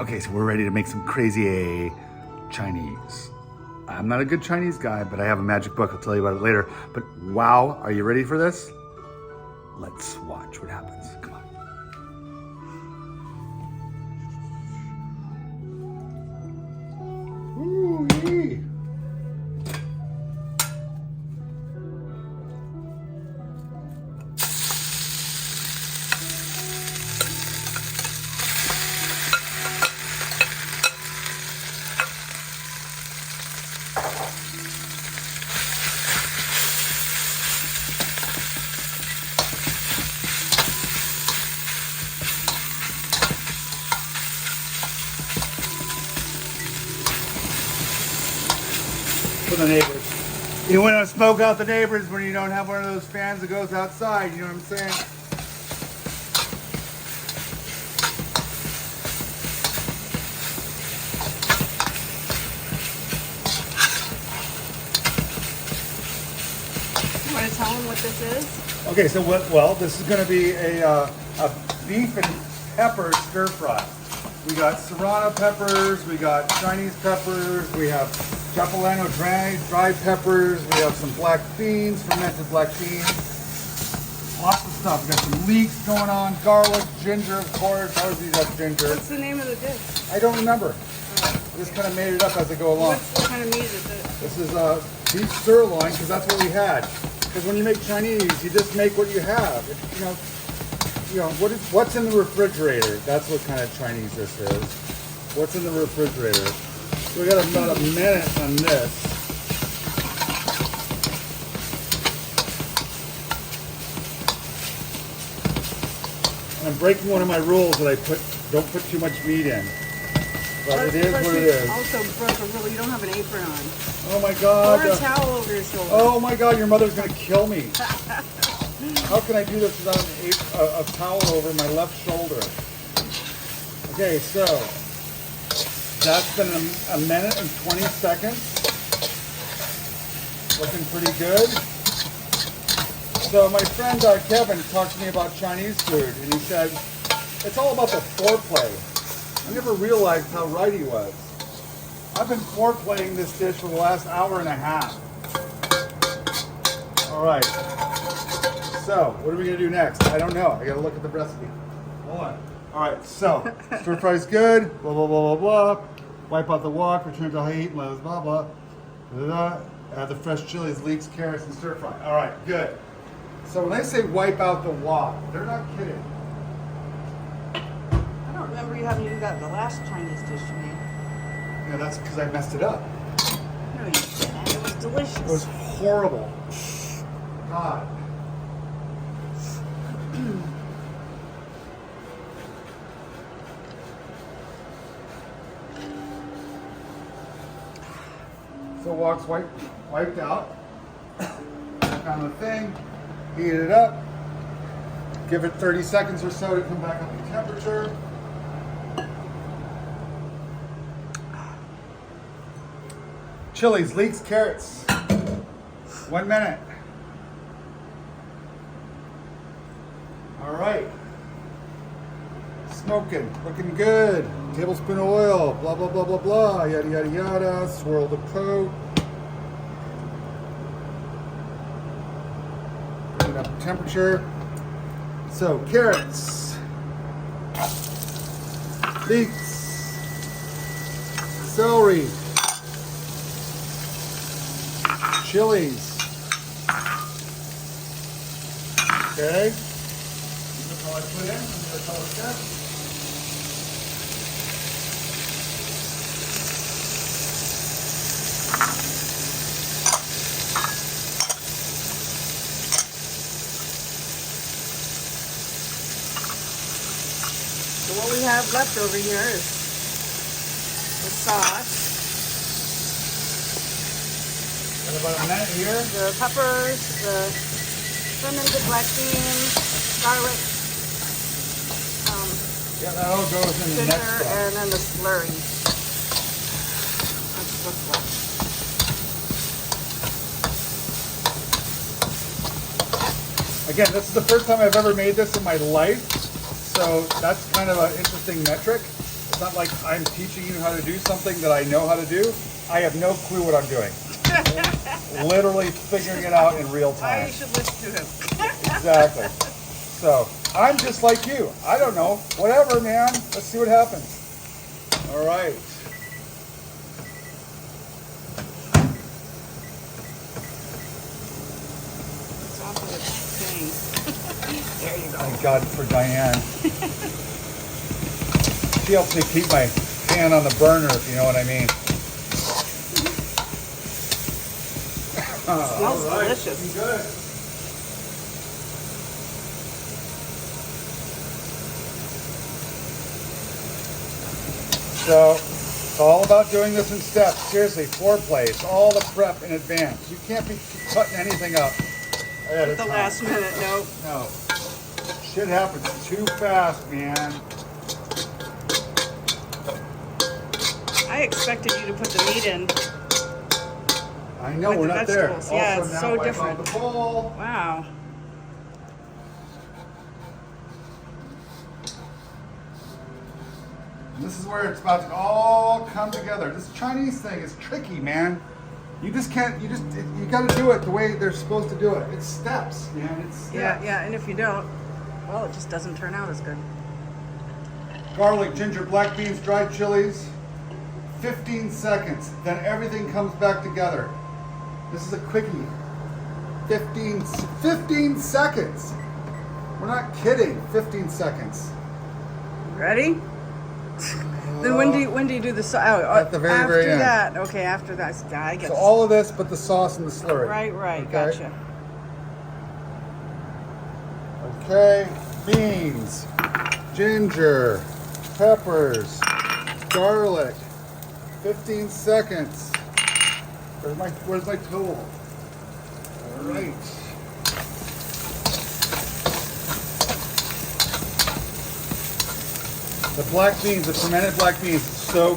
Okay, so we're ready to make some crazy Chinese. I'm not a good Chinese guy, but I have a magic book. I'll tell you about it later. But wow, are you ready for this? Let's watch what happens. Come on. Ooh-wee. For the neighbors. You want to smoke out the neighbors when you don't have one of those fans that goes outside, you know what I'm saying? You want to tell them what this is? Okay, so well, this is going to be a beef and pepper stir fry. We got serrano peppers, we got Chinese peppers, we have Capilano dried peppers, we have some black beans, fermented black beans. Lots of stuff. We got some leeks going on, garlic, ginger, of course. I always use that ginger. What's the name of the dish? I don't remember. I just kind of made it up as I go along. What kind of meat is it? This is beef sirloin because that's what we had. Because when you make Chinese, you just make what you have. What's in the refrigerator? That's what kind of Chinese this is. What's in the refrigerator? So we got about a minute on this. And I'm breaking one of my rules that I don't put too much meat in. But it is what it is. Also broke a rule. You don't have an apron on. Oh my God. Or a towel over your shoulder. Oh my God, your mother's gonna kill me. How can I do this without a towel over my left shoulder? Okay, so that's been a minute and 20 seconds. Looking pretty good. So my friend Kevin talked to me about Chinese food, and he said, it's all about the foreplay. I never realized how right he was. I've been foreplaying this dish for the last hour and a half. All right. So, what are we gonna do next? I don't know. I gotta look at the recipe. Hold on. All right. So, stir fry's good. Blah blah blah blah blah. Wipe out the wok. Return to heat. Blah blah blah. Blah, blah. Add the fresh chilies, leeks, carrots, and stir fry. All right. Good. So when I say wipe out the wok, they're not kidding. I don't remember you having to do that the last Chinese dish you made. Yeah, that's because I messed it up. No, you didn't. It was delicious. It was horrible. God. So wok's wiped out. Back on the thing, heat it up. Give it 30 seconds or so to come back up to temperature. Chilies, leeks, carrots. 1 minute. All right. Smoking, looking good. Tablespoon of oil, blah, blah, blah, blah, blah, yada, yada, yada. Swirl the coat. Bring it up to temperature. So, carrots, leeks, celery, chilies. Okay. That's all I put in. That's all it's got. So what we have left over here is the sauce, Got about a minute here. the peppers, the fermented black beans, garlic, Yeah, that all goes in the ginger, next one. and then the slurry. That's what's left. Again, this is the first time I've ever made this in my life, so that's kind of an interesting metric. It's not like I'm teaching you how to do something that I know how to do. I have no clue what I'm doing. Literally figuring it out in real Oh, time. you should listen to him. Exactly. So I'm just like you. I don't know. Whatever, man. Let's see what happens. All right. It's off of its thing. There you go. Thank God for Diane. She helps me keep my pan on the burner, if you know what I mean. Smells All right. delicious. Looking good. So it's all about doing this in steps. Seriously, foreplay. It's all the prep in advance. You can't be cutting anything up ahead of The time. last minute, nope. No. Shit happens too fast, man. I expected you to put the meat in. I know, With we're the not there. vegetables. Yeah, Also it's now so wipe out different. the bowl. Wow. This is where it's about to all come together. This Chinese thing is tricky, man. You just can't, you gotta do it the way they're supposed to do it. It's steps, man. It's steps. Yeah, and if you don't, well, it just doesn't turn out as good. Garlic, ginger, black beans, dried chilies. 15 seconds. Then everything comes back together. This is a quickie. 15 seconds. We're not kidding. 15 seconds. Ready? Then when do you do the sauce? At the very, after very end. that. Okay, after that. I guess. So all of this, but the sauce and the slurry. Right. Okay? Gotcha. Okay, beans, ginger, peppers, garlic. 15 seconds. Where's my tool? All right. The black beans, the fermented black beans, so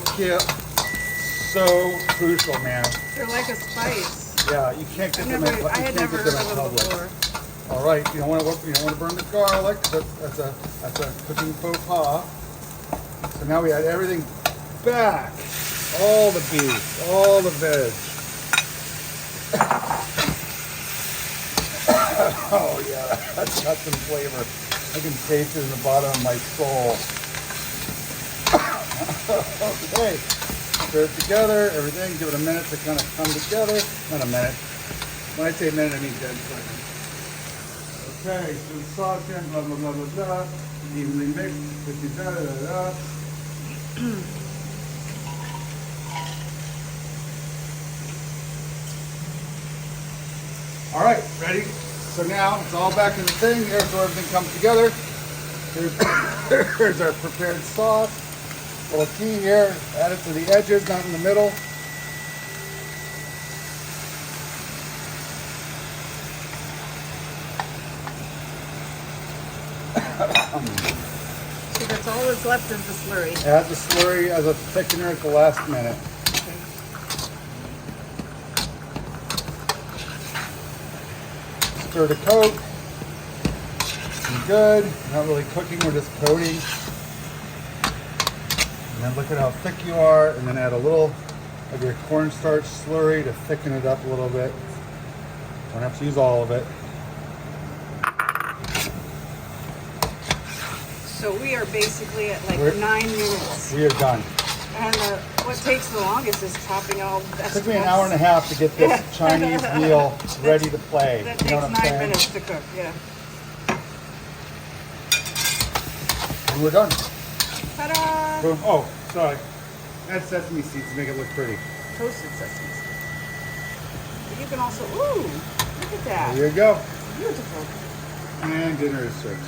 crucial, man. They're like a spice. Yeah, you can't get them. I had never heard of them before. All right, you don't want to burn the garlic. That's a cooking faux pas. So now we add everything back. All the beef, all the veg. Oh yeah, that's got some flavor. I can taste it in the bottom of my soul. Okay, stir it together, everything. Give it a minute to kind of come together. Not a minute. When I say a minute, I mean 10 seconds. Okay, so the sauce in, blah, blah, blah, blah, blah. Evenly mixed, da, da, da, da. All right, ready? So now it's all back in the thing. Here's where everything comes together. Here's our prepared sauce. A little key here, add it to the edges, not in the middle. So that's all that's left is the slurry. Add the slurry as a thickener at the last minute. Okay. Stir to coat. Good. Not really cooking, we're just coating. And then look at how thick you are, and then add a little of your cornstarch slurry to thicken it up a little bit. Don't have to use all of it. So we are basically at like We're- 9 minutes. We are done. And what takes the longest is chopping all the It vegetables. took me an hour and a half to get this Chinese meal ready to play. That You know takes what I'm 9 saying? minutes to cook, yeah. And we're done. Ta-da! Boom. Oh, sorry. Add sesame seeds to make it look pretty. Toasted sesame seeds. But you can also, ooh, look at that. There you go. Beautiful. And dinner is served.